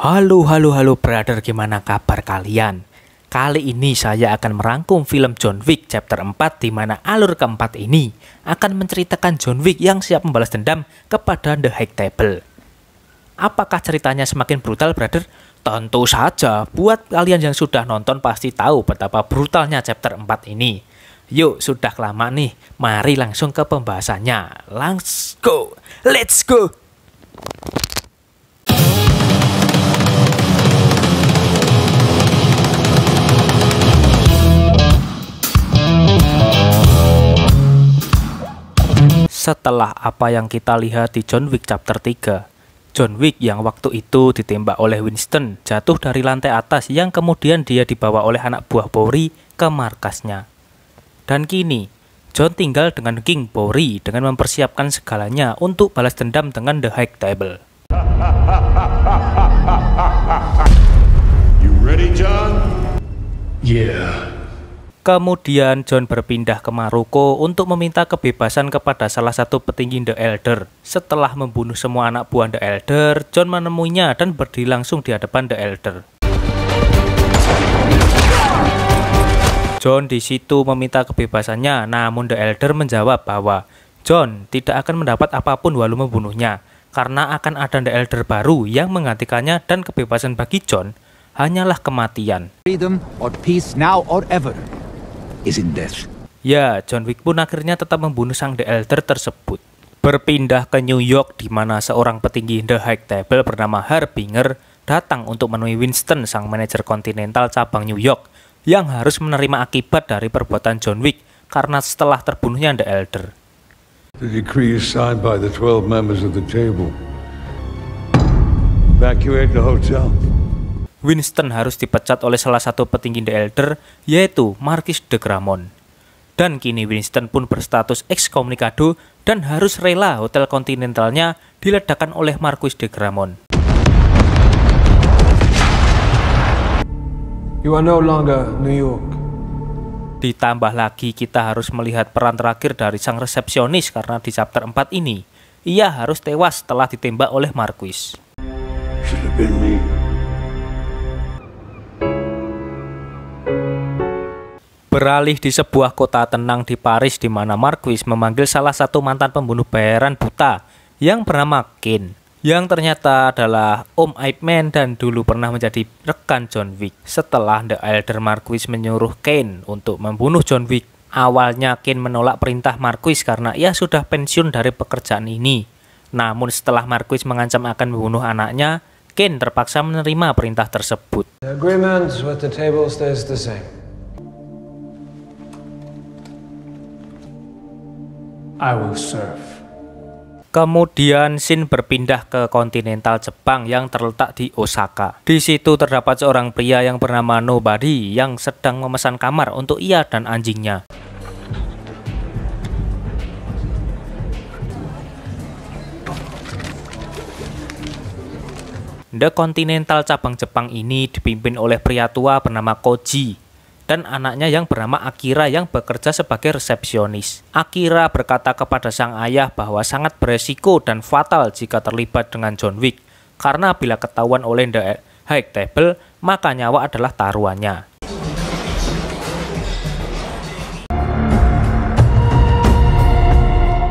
Halo brother, gimana kabar kalian? Kali ini saya akan merangkum film John Wick chapter 4 di mana alur keempat ini akan menceritakan John Wick yang siap membalas dendam kepada The High Table. Apakah ceritanya semakin brutal brother? Tentu saja, buat kalian yang sudah nonton pasti tahu betapa brutalnya chapter 4 ini. Yuk, sudah lama nih, mari langsung ke pembahasannya. Let's go! Setelah apa yang kita lihat di John Wick chapter 3, John Wick yang waktu itu ditembak oleh Winston jatuh dari lantai atas yang kemudian dia dibawa oleh anak buah Bowery ke markasnya. Dan kini, John tinggal dengan King Bowery dengan mempersiapkan segalanya untuk balas dendam dengan The High Table. You ready, John? Yeah. Kemudian John berpindah ke Maruko untuk meminta kebebasan kepada salah satu petinggi The Elder. Setelah membunuh semua anak buah The Elder, John menemuinya dan berdiri langsung di hadapan The Elder. John di situ meminta kebebasannya, namun The Elder menjawab bahwa John tidak akan mendapat apapun walau membunuhnya, karena akan ada The Elder baru yang menggantikannya dan kebebasan bagi John hanyalah kematian. Freedom or peace now or ever is in death. Ya, John Wick pun akhirnya tetap membunuh sang The Elder tersebut. Berpindah ke New York di mana seorang petinggi The High Table bernama Harbinger datang untuk menemui Winston, sang manajer Continental cabang New York, yang harus menerima akibat dari perbuatan John Wick karena setelah terbunuhnya The Elder. The decree is signed by the 12 members of the table. Evacuate the hotel. Winston harus dipecat oleh salah satu petinggi The Elder, yaitu Marquis de Gramont. Dan kini Winston pun berstatus ekskomunikado dan harus rela hotel Continentalnya diledakkan oleh Marquis de Gramont. You are no longer New York. Ditambah lagi kita harus melihat peran terakhir dari sang resepsionis karena di chapter 4 ini, ia harus tewas setelah ditembak oleh Marquis. Should have been me. Beralih di sebuah kota tenang di Paris di mana Marquis memanggil salah satu mantan pembunuh bayaran buta yang bernama Kane, yang ternyata adalah Om Ip Man dan dulu pernah menjadi rekan John Wick. Setelah The Elder Marquis menyuruh Kane untuk membunuh John Wick, awalnya Kane menolak perintah Marquis karena ia sudah pensiun dari pekerjaan ini. Namun setelah Marquis mengancam akan membunuh anaknya, Kane terpaksa menerima perintah tersebut. The agreement with the table stays the same. I will serve. Kemudian Shin berpindah ke Continental Jepang yang terletak di Osaka. Di situ terdapat seorang pria yang bernama Nobody yang sedang memesan kamar untuk ia dan anjingnya. The Continental cabang Jepang ini dipimpin oleh pria tua bernama Koji dan anaknya yang bernama Akira yang bekerja sebagai resepsionis. Akira berkata kepada sang ayah bahwa sangat beresiko dan fatal jika terlibat dengan John Wick, karena bila ketahuan oleh The High Table, maka nyawa adalah taruhannya.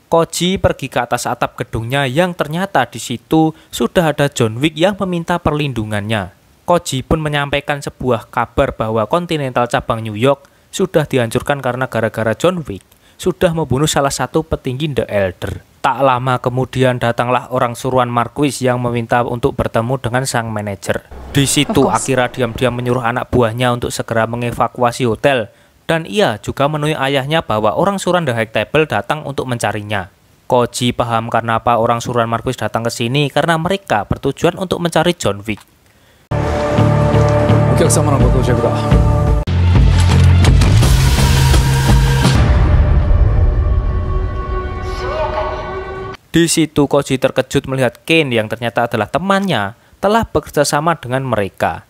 Koji pergi ke atas atap gedungnya yang ternyata di situ sudah ada John Wick yang meminta perlindungannya. Koji pun menyampaikan sebuah kabar bahwa Continental cabang New York sudah dihancurkan karena gara-gara John Wick sudah membunuh salah satu petinggi The Elder. Tak lama kemudian datanglah orang suruhan Marquis yang meminta untuk bertemu dengan sang manajer. Di situ Akira diam-diam menyuruh anak buahnya untuk segera mengevakuasi hotel dan ia juga menemui ayahnya bahwa orang suruhan The High Table datang untuk mencarinya. Koji paham kenapa orang suruhan Marquis datang ke sini karena mereka bertujuan untuk mencari John Wick. Di situ Koji terkejut melihat Kane yang ternyata adalah temannya telah bekerja sama dengan mereka.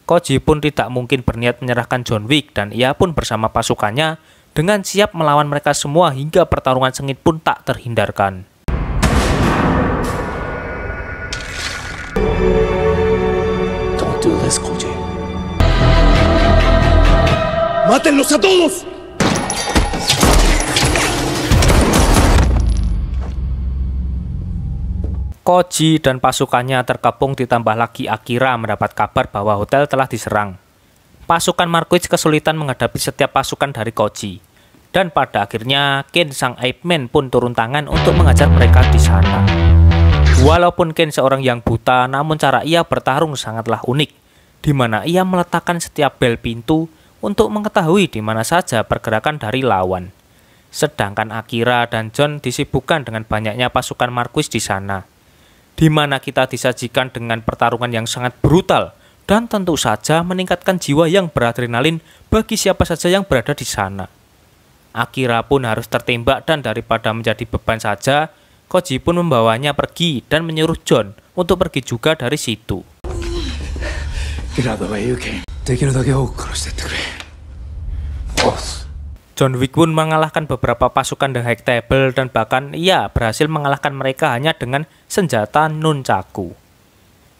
Koji pun tidak mungkin berniat menyerahkan John Wick dan ia pun bersama pasukannya dengan siap melawan mereka semua hingga pertarungan sengit pun tak terhindarkan. ¡Mátenlos a todos! Koji dan pasukannya terkepung, ditambah lagi Akira mendapat kabar bahwa hotel telah diserang. Pasukan Marquis kesulitan menghadapi setiap pasukan dari Koji. Dan pada akhirnya Ken sang Ape Man pun turun tangan untuk mengajar mereka di sana. Walaupun Ken seorang yang buta, namun cara ia bertarung sangatlah unik, di mana ia meletakkan setiap bel pintu untuk mengetahui di mana saja pergerakan dari lawan. Sedangkan Akira dan John disibukkan dengan banyaknya pasukan Marquis di sana, di mana kita disajikan dengan pertarungan yang sangat brutal dan tentu saja meningkatkan jiwa yang beradrenalin bagi siapa saja yang berada di sana. Akira pun harus tertembak dan daripada menjadi beban saja, Koji pun membawanya pergi dan menyuruh John untuk pergi juga dari situ. John Wick pun mengalahkan beberapa pasukan The High Table dan bahkan ia berhasil mengalahkan mereka hanya dengan senjata nunchaku.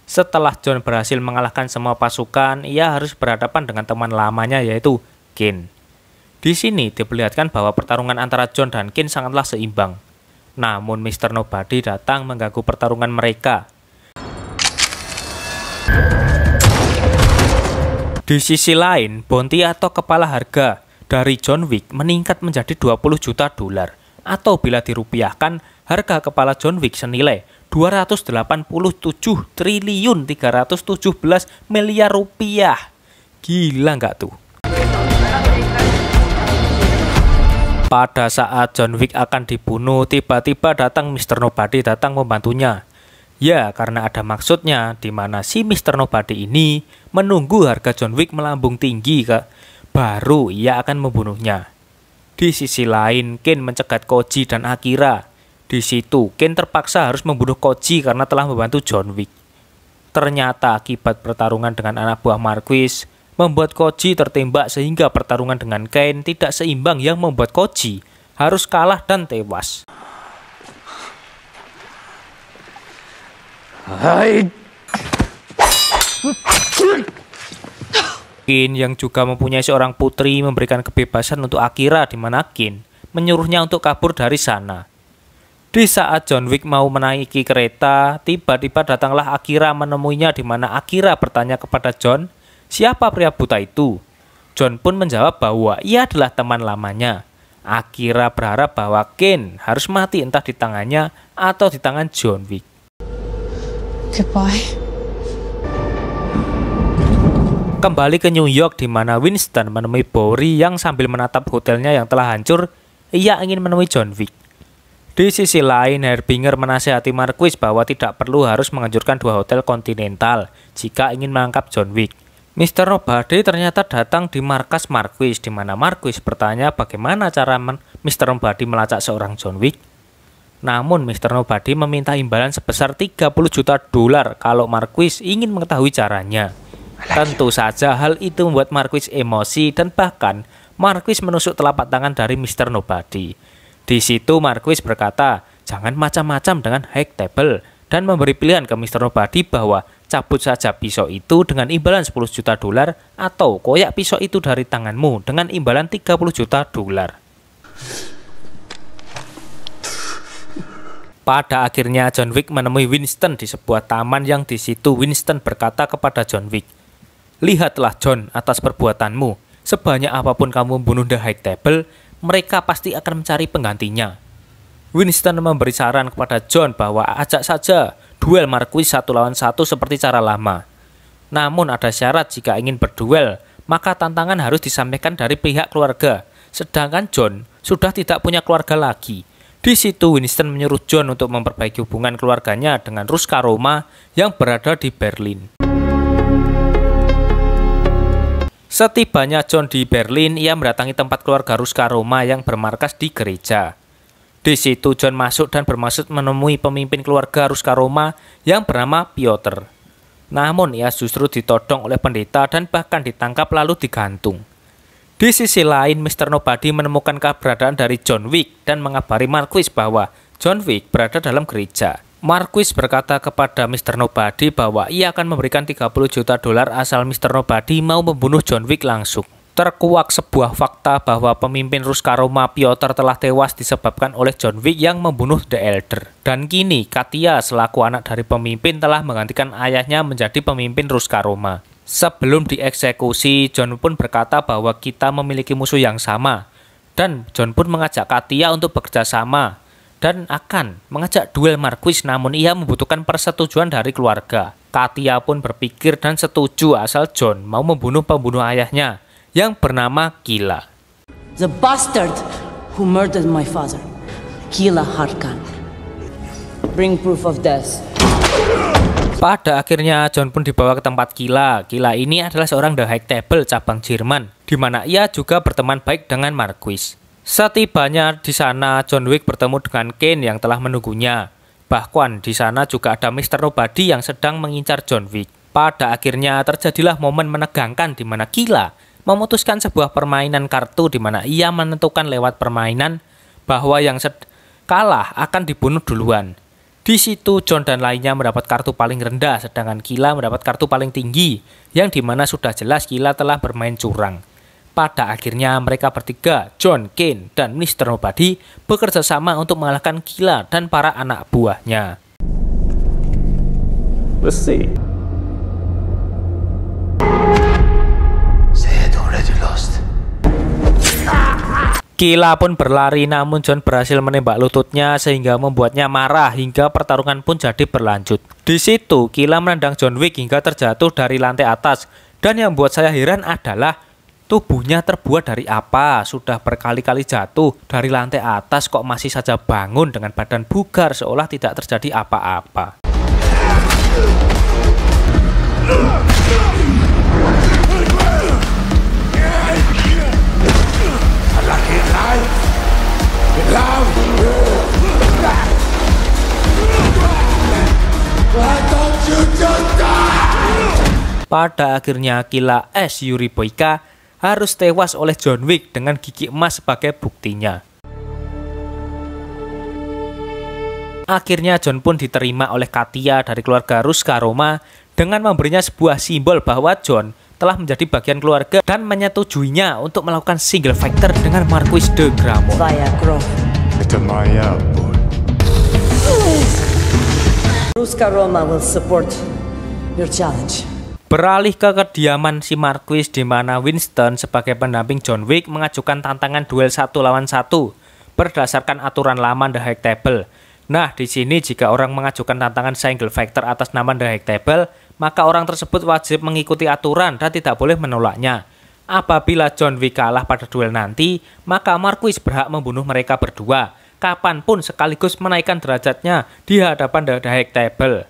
Setelah John berhasil mengalahkan semua pasukan, ia harus berhadapan dengan teman lamanya yaitu Ken. Di sini diperlihatkan bahwa pertarungan antara John dan Ken sangatlah seimbang. Namun Mr. Nobody datang mengganggu pertarungan mereka. Di sisi lain, bounty atau kepala harga dari John Wick meningkat menjadi 20 juta dolar, atau bila dirupiahkan, harga kepala John Wick senilai 287 triliun 317 miliar rupiah. Gila nggak tuh? Pada saat John Wick akan dibunuh, tiba-tiba datang Mr. Nobody datang membantunya. Ya, karena ada maksudnya, di mana si Mr. Nobody ini menunggu harga John Wick melambung tinggi, baru ia akan membunuhnya. Di sisi lain, Ken mencegat Koji dan Akira. Di situ, Ken terpaksa harus membunuh Koji karena telah membantu John Wick. Ternyata akibat pertarungan dengan anak buah Marquis, membuat Koji tertembak sehingga pertarungan dengan Ken tidak seimbang yang membuat Koji harus kalah dan tewas. Ken yang juga mempunyai seorang putri memberikan kebebasan untuk Akira, di mana Ken menyuruhnya untuk kabur dari sana. Di saat John Wick mau menaiki kereta, tiba-tiba datanglah Akira menemuinya, di mana Akira bertanya kepada John, siapa pria buta itu? John pun menjawab bahwa ia adalah teman lamanya. Akira berharap bahwa Ken harus mati entah di tangannya atau di tangan John Wick. Goodbye. Kembali ke New York, di mana Winston menemui Bowery yang sambil menatap hotelnya yang telah hancur, ia ingin menemui John Wick. Di sisi lain, Herbinger menasihati Marquis bahwa tidak perlu harus menghancurkan dua hotel Continental jika ingin menangkap John Wick. Mr. Nobody ternyata datang di markas Marquis, di mana Marquis bertanya bagaimana cara Mr. Nobody melacak seorang John Wick. Namun Mr. Nobody meminta imbalan sebesar 30 juta dolar kalau Marquis ingin mengetahui caranya. Tentu saja hal itu membuat Marquis emosi dan bahkan Marquis menusuk telapak tangan dari Mr. Nobody. Di situ Marquis berkata, jangan macam-macam dengan High Table, dan memberi pilihan ke Mr. Nobody bahwa cabut saja pisau itu dengan imbalan 10 juta dolar atau koyak pisau itu dari tanganmu dengan imbalan 30 juta dolar. Pada akhirnya John Wick menemui Winston di sebuah taman yang di situ Winston berkata kepada John Wick, lihatlah John atas perbuatanmu, sebanyak apapun kamu membunuh The High Table, mereka pasti akan mencari penggantinya. Winston memberi saran kepada John bahwa ajak saja duel Marquis 1 lawan 1 seperti cara lama. Namun ada syarat, jika ingin berduel, maka tantangan harus disampaikan dari pihak keluarga, sedangkan John sudah tidak punya keluarga lagi. Di situ Winston menyuruh John untuk memperbaiki hubungan keluarganya dengan Ruska Roma yang berada di Berlin. Setibanya John di Berlin, ia mendatangi tempat keluarga Ruska Roma yang bermarkas di gereja. Di situ John masuk dan bermaksud menemui pemimpin keluarga Ruska Roma yang bernama Piotr. Namun ia justru ditodong oleh pendeta dan bahkan ditangkap lalu digantung. Di sisi lain, Mr. Nobody menemukan keberadaan dari John Wick dan mengabari Marquis bahwa John Wick berada dalam gereja. Marquis berkata kepada Mr. Nobody bahwa ia akan memberikan 30 juta dolar asal Mr. Nobody mau membunuh John Wick langsung. terkuak sebuah fakta bahwa pemimpin Ruska Roma Piotr telah tewas disebabkan oleh John Wick yang membunuh The Elder. Dan kini Katya selaku anak dari pemimpin telah menggantikan ayahnya menjadi pemimpin Ruska Roma. Sebelum dieksekusi, John pun berkata bahwa kita memiliki musuh yang sama. Dan John pun mengajak Katya untuk bekerja sama dan akan mengajak duel Marquis, namun ia membutuhkan persetujuan dari keluarga. Katya pun berpikir dan setuju asal John mau membunuh pembunuh ayahnya yang bernama Kila. The bastard who murdered my father, Kila Harkan. Bring proof of death. Pada akhirnya John pun dibawa ke tempat Kila. Kila ini adalah seorang The High Table cabang Jerman, di mana ia juga berteman baik dengan Marquis. Setibanya di sana, John Wick bertemu dengan Kane yang telah menunggunya. Bahkan di sana juga ada Mr. Nobody yang sedang mengincar John Wick. Pada akhirnya terjadilah momen menegangkan di mana Kila memutuskan sebuah permainan kartu di mana ia menentukan lewat permainan bahwa yang kalah akan dibunuh duluan. Di situ John dan lainnya mendapat kartu paling rendah, sedangkan Kila mendapat kartu paling tinggi, yang dimana sudah jelas Kila telah bermain curang. Pada akhirnya mereka bertiga, John, Kane, dan Mr. Nobody bekerja sama untuk mengalahkan Kila dan para anak buahnya. Let's see. Kila pun berlari, namun John berhasil menembak lututnya sehingga membuatnya marah hingga pertarungan pun jadi berlanjut. Di situ Kila menendang John Wick hingga terjatuh dari lantai atas, dan yang membuat saya heran adalah tubuhnya terbuat dari apa? Sudah berkali-kali jatuh dari lantai atas kok masih saja bangun dengan badan bugar seolah tidak terjadi apa-apa. Pada akhirnya Kila S. Yuri Boyka harus tewas oleh John Wick dengan gigi emas sebagai buktinya. Akhirnya John pun diterima oleh Katya dari keluarga Ruska Roma dengan memberinya sebuah simbol bahwa John telah menjadi bagian keluarga dan menyetujuinya untuk melakukan single fighter dengan Marquis de Gramont. Ruska Roma will support your challenge. Beralih ke kediaman si Marquis di mana Winston sebagai pendamping John Wick mengajukan tantangan duel 1 lawan 1 berdasarkan aturan lama The High Table. Nah, di sini jika orang mengajukan tantangan single fighter atas nama The High Table, maka orang tersebut wajib mengikuti aturan dan tidak boleh menolaknya. Apabila John Wick kalah pada duel nanti, maka Marquis berhak membunuh mereka berdua, kapanpun sekaligus menaikkan derajatnya di hadapan The High Table.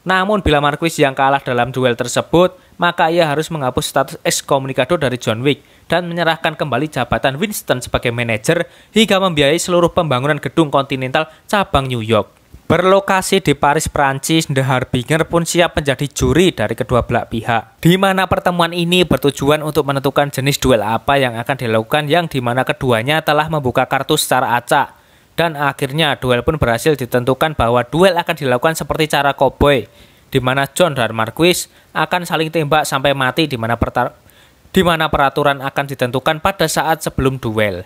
Namun bila Marquis yang kalah dalam duel tersebut, maka ia harus menghapus status ekskomunikado dari John Wick dan menyerahkan kembali jabatan Winston sebagai manajer hingga membiayai seluruh pembangunan gedung Continental cabang New York. Berlokasi di Paris, Prancis, The Harbinger pun siap menjadi juri dari kedua belah pihak. Di mana pertemuan ini bertujuan untuk menentukan jenis duel apa yang akan dilakukan, yang dimana keduanya telah membuka kartu secara acak. Dan akhirnya duel pun berhasil ditentukan bahwa duel akan dilakukan seperti cara koboi, di mana John dan Marquis akan saling tembak sampai mati, di mana peraturan akan ditentukan pada saat sebelum duel.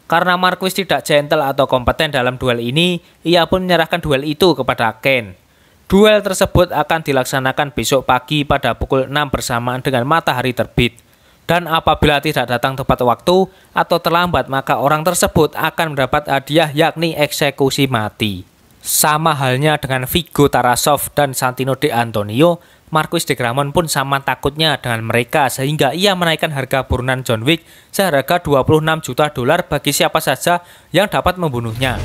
Karena Marquis tidak gentle atau kompeten dalam duel ini, ia pun menyerahkan duel itu kepada Kane. Duel tersebut akan dilaksanakan besok pagi pada pukul 6 bersamaan dengan matahari terbit. Dan apabila tidak datang tepat waktu atau terlambat, maka orang tersebut akan mendapat hadiah yakni eksekusi mati. Sama halnya dengan Viggo Tarasov dan Santino De Antonio, Marquis de Gramont pun sama takutnya dengan mereka sehingga ia menaikkan harga buronan John Wick seharga $26 juta bagi siapa saja yang dapat membunuhnya.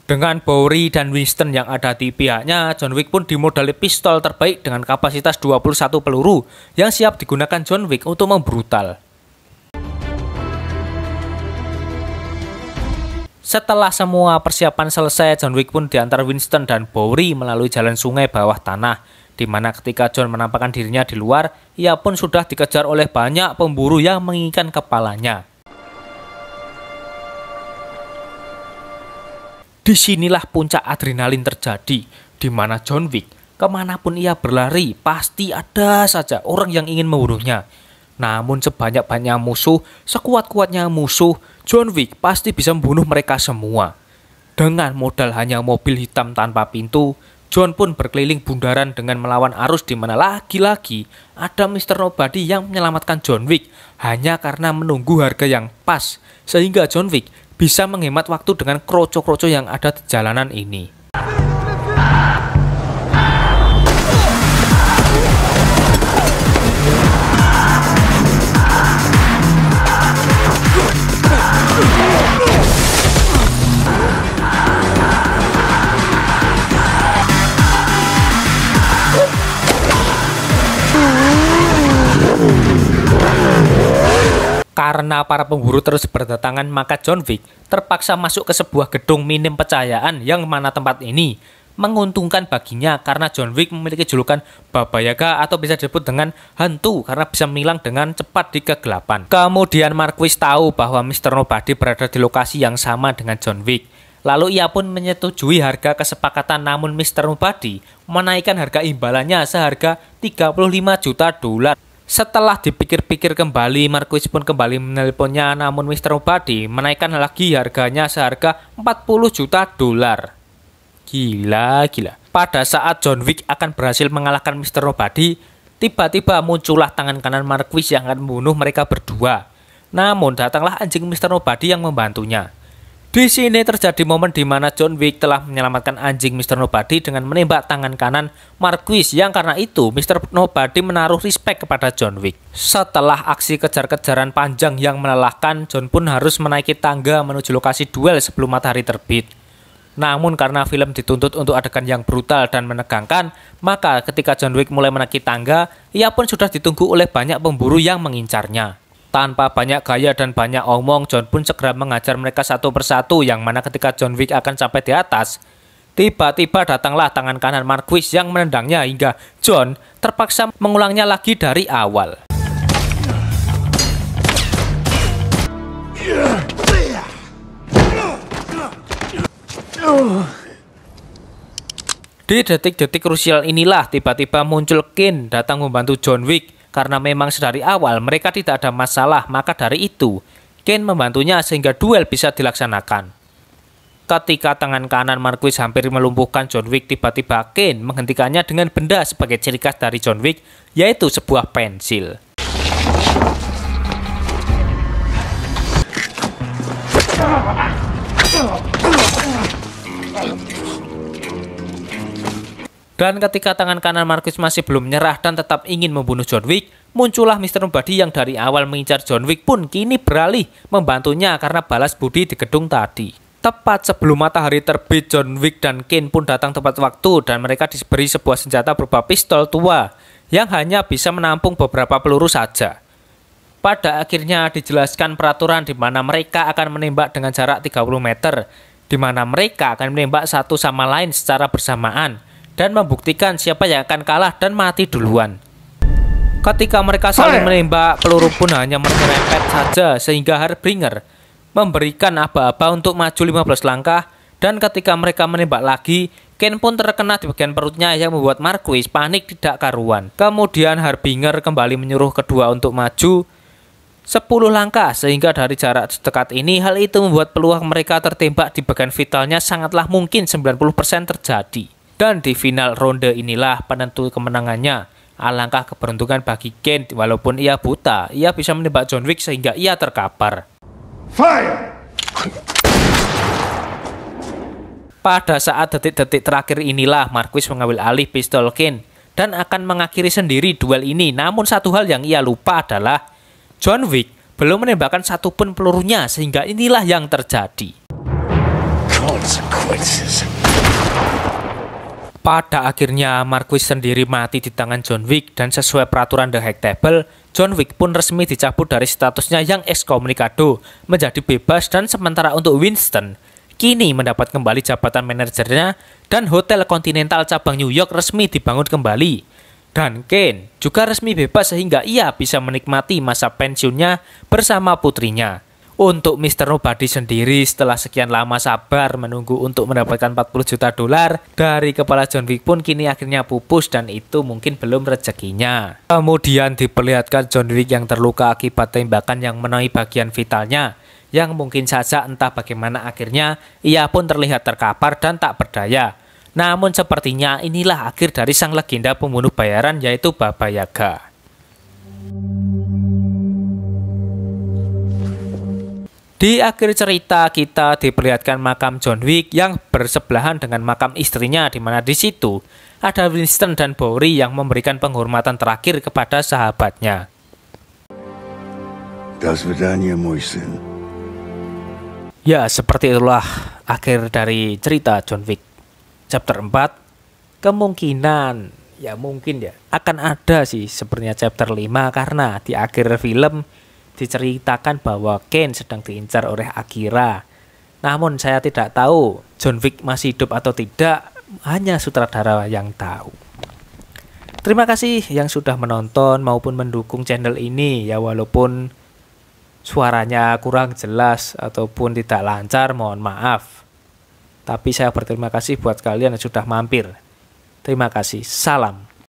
Dengan Bowery dan Winston yang ada di pihaknya, John Wick pun dimodali pistol terbaik dengan kapasitas 21 peluru yang siap digunakan John Wick untuk membrutal. Setelah semua persiapan selesai, John Wick pun diantar Winston dan Bowery melalui jalan sungai bawah tanah, di mana ketika John menampakkan dirinya di luar, ia pun sudah dikejar oleh banyak pemburu yang menginginkan kepalanya. Disinilah puncak adrenalin terjadi, di mana John Wick kemanapun ia berlari pasti ada saja orang yang ingin membunuhnya. Namun sebanyak-banyak musuh, sekuat-kuatnya musuh, John Wick pasti bisa membunuh mereka semua. Dengan modal hanya mobil hitam tanpa pintu, John pun berkeliling bundaran dengan melawan arus di mana lagi-lagi ada Mr. Nobody yang menyelamatkan John Wick hanya karena menunggu harga yang pas, sehingga John Wick bisa menghemat waktu dengan kroco-kroco yang ada di jalanan ini. Karena para pemburu terus berdatangan, maka John Wick terpaksa masuk ke sebuah gedung minim pencahayaan yang mana tempat ini menguntungkan baginya karena John Wick memiliki julukan Baba Yaga atau bisa disebut dengan hantu karena bisa menghilang dengan cepat di kegelapan. Kemudian Marquis tahu bahwa Mr. Nobody berada di lokasi yang sama dengan John Wick. Lalu ia pun menyetujui harga kesepakatan, namun Mr. Nobody menaikkan harga imbalannya seharga 35 juta dolar. Setelah dipikir-pikir kembali, Marquis pun kembali menelponnya, namun Mr. Nobody menaikkan lagi harganya seharga 40 juta dolar. Gila. Pada saat John Wick akan berhasil mengalahkan Mr. Nobody, tiba-tiba muncullah tangan kanan Marquis yang akan membunuh mereka berdua. Namun datanglah anjing Mr. Nobody yang membantunya. Di sini terjadi momen di mana John Wick telah menyelamatkan anjing Mr. Nobody dengan menembak tangan kanan Marquis yang karena itu Mr. Nobody menaruh respect kepada John Wick. Setelah aksi kejar-kejaran panjang yang melelahkan, John pun harus menaiki tangga menuju lokasi duel sebelum matahari terbit. Namun karena film dituntut untuk adegan yang brutal dan menegangkan, maka ketika John Wick mulai menaiki tangga, ia pun sudah ditunggu oleh banyak pemburu yang mengincarnya. Tanpa banyak gaya dan banyak omong, John pun segera mengajar mereka satu persatu, yang mana ketika John Wick akan sampai di atas, tiba-tiba datanglah tangan kanan Marquis yang menendangnya hingga John terpaksa mengulangnya lagi dari awal. Di detik-detik krusial inilah tiba-tiba muncul Kane datang membantu John Wick. Karena memang sedari awal mereka tidak ada masalah, maka dari itu Kane membantunya sehingga duel bisa dilaksanakan. Ketika tangan kanan Marquis hampir melumpuhkan John Wick, tiba-tiba Kane menghentikannya dengan benda sebagai ciri khas dari John Wick, yaitu sebuah pensil. Dan ketika tangan kanan Marquis masih belum menyerah dan tetap ingin membunuh John Wick, muncullah Mr. Nobody yang dari awal mengincar John Wick pun kini beralih membantunya karena balas budi di gedung tadi. Tepat sebelum matahari terbit, John Wick dan Kane pun datang tepat waktu dan mereka diberi sebuah senjata berupa pistol tua yang hanya bisa menampung beberapa peluru saja. Pada akhirnya dijelaskan peraturan di mana mereka akan menembak dengan jarak 30 meter, di mana mereka akan menembak satu sama lain secara bersamaan dan membuktikan siapa yang akan kalah dan mati duluan. Ketika mereka saling menembak, peluru pun hanya menyerempet saja sehingga Harbinger memberikan aba-aba untuk maju 15 langkah, dan ketika mereka menembak lagi, Kane pun terkena di bagian perutnya yang membuat Marquis panik tidak karuan. Kemudian Harbinger kembali menyuruh kedua untuk maju 10 langkah sehingga dari jarak sedekat ini hal itu membuat peluang mereka tertembak di bagian vitalnya sangatlah mungkin 90% terjadi. Dan di final ronde inilah penentu kemenangannya. Alangkah keberuntungan bagi Kane, walaupun ia buta, ia bisa menembak John Wick sehingga ia terkapar. Fire! Pada saat detik-detik terakhir inilah Marquis mengambil alih pistol Kane dan akan mengakhiri sendiri duel ini. Namun satu hal yang ia lupa adalah John Wick belum menembakkan satupun pelurunya sehingga inilah yang terjadi. Consequences. Pada akhirnya Marquis sendiri mati di tangan John Wick dan sesuai peraturan The High Table, John Wick pun resmi dicabut dari statusnya yang excommunicado menjadi bebas, dan sementara untuk Winston kini mendapat kembali jabatan manajernya dan Hotel Continental cabang New York resmi dibangun kembali. Dan Kane juga resmi bebas sehingga ia bisa menikmati masa pensiunnya bersama putrinya. Untuk Mr. Nobody sendiri setelah sekian lama sabar menunggu untuk mendapatkan 40 juta dolar dari kepala John Wick pun kini akhirnya pupus dan itu mungkin belum rezekinya. Kemudian diperlihatkan John Wick yang terluka akibat tembakan yang mengenai bagian vitalnya, yang mungkin saja entah bagaimana akhirnya ia pun terlihat terkapar dan tak berdaya. Namun sepertinya inilah akhir dari sang legenda pembunuh bayaran yaitu Baba Yaga. Di akhir cerita kita diperlihatkan makam John Wick yang bersebelahan dengan makam istrinya, di mana di situ ada Winston dan Bowery yang memberikan penghormatan terakhir kepada sahabatnya. Das Vidania, Moisin. Ya, seperti itulah akhir dari cerita John Wick chapter 4. Kemungkinan ya mungkin ya akan ada sih sepertinya chapter 5 karena di akhir film diceritakan bahwa Ken sedang diincar oleh Akira. Namun saya tidak tahu John Wick masih hidup atau tidak, hanya sutradara yang tahu. Terima kasih yang sudah menonton maupun mendukung channel ini ya, walaupun suaranya kurang jelas ataupun tidak lancar, mohon maaf. Tapi saya berterima kasih buat kalian yang sudah mampir. Terima kasih. Salam.